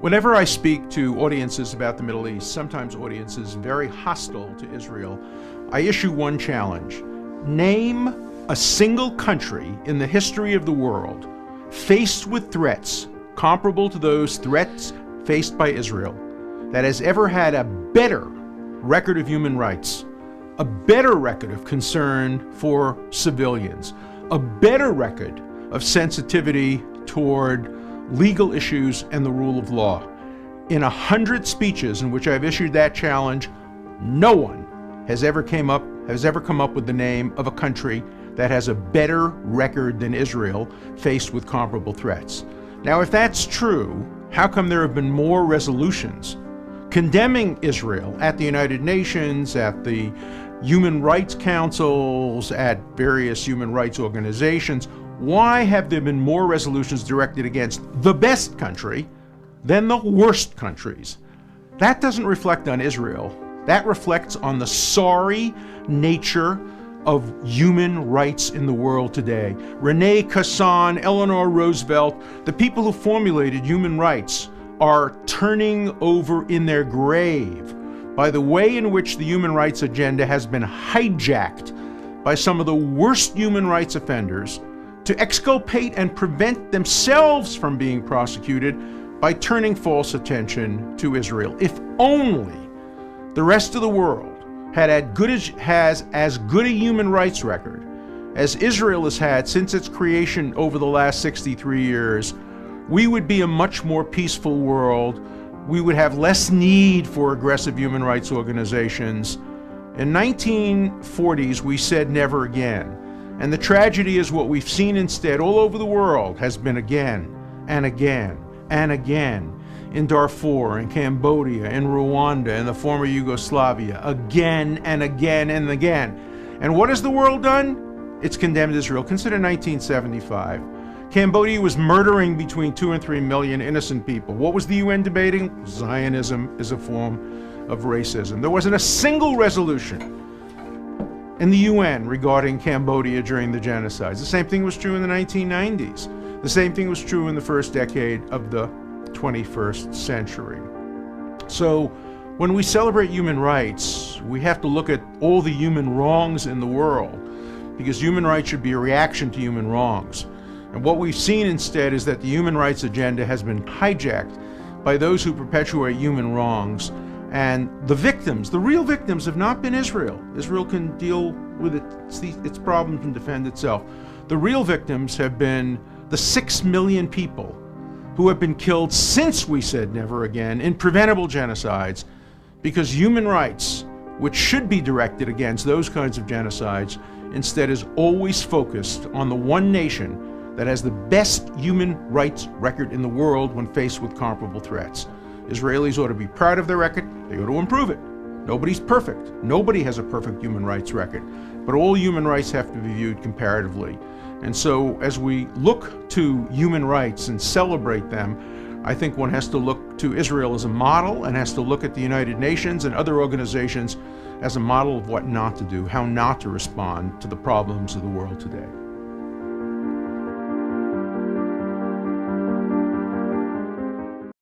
Whenever I speak to audiences about the Middle East, sometimes audiences very hostile to Israel, I issue one challenge. Name a single country in the history of the world faced with threats comparable to those threats faced by Israel that has ever had a better record of human rights, a better record of concern for civilians, a better record of sensitivity toward legal issues and the rule of law. In 100 speeches in which I've issued that challenge, no one has ever come up with the name of a country that has a better record than Israel faced with comparable threats. Now, if that's true, how come there have been more resolutions condemning Israel at the United Nations, at the Human Rights Councils, at various human rights organizations? Why have there been more resolutions directed against the best country than the worst countries? That doesn't reflect on Israel. That reflects on the sorry nature of human rights in the world today. Rene Cassin, Eleanor Roosevelt, the people who formulated human rights are turning over in their grave by the way in which the human rights agenda has been hijacked by some of the worst human rights offenders to exculpate and prevent themselves from being prosecuted by turning false attention to Israel. If only the rest of the world has as good a human rights record as Israel has had since its creation over the last 63 years, we would be a much more peaceful world. We would have less need for aggressive human rights organizations. In 1940s, we said never again. And the tragedy is what we've seen instead all over the world has been again and again and again in Darfur, in Cambodia, in Rwanda, in the former Yugoslavia, again and again and again. And what has the world done? It's condemned Israel. Consider 1975. Cambodia was murdering between 2 and 3 million innocent people. What was the UN debating? Zionism is a form of racism. There wasn't a single resolution in the UN regarding Cambodia during the genocides. The same thing was true in the 1990s. The same thing was true in the first decade of the 21st century. So when we celebrate human rights, we have to look at all the human wrongs in the world, because human rights should be a reaction to human wrongs. And what we've seen instead is that the human rights agenda has been hijacked by those who perpetuate human wrongs. And the victims, the real victims, have not been Israel. Israel can deal with its problems and defend itself. The real victims have been the 6 million people who have been killed since we said never again in preventable genocides, because human rights, which should be directed against those kinds of genocides, instead is always focused on the one nation that has the best human rights record in the world when faced with comparable threats. Israelis ought to be proud of their record. They ought to improve it. Nobody's perfect. Nobody has a perfect human rights record. But all human rights have to be viewed comparatively. And so as we look to human rights and celebrate them, I think one has to look to Israel as a model and has to look at the United Nations and other organizations as a model of what not to do, how not to respond to the problems of the world today.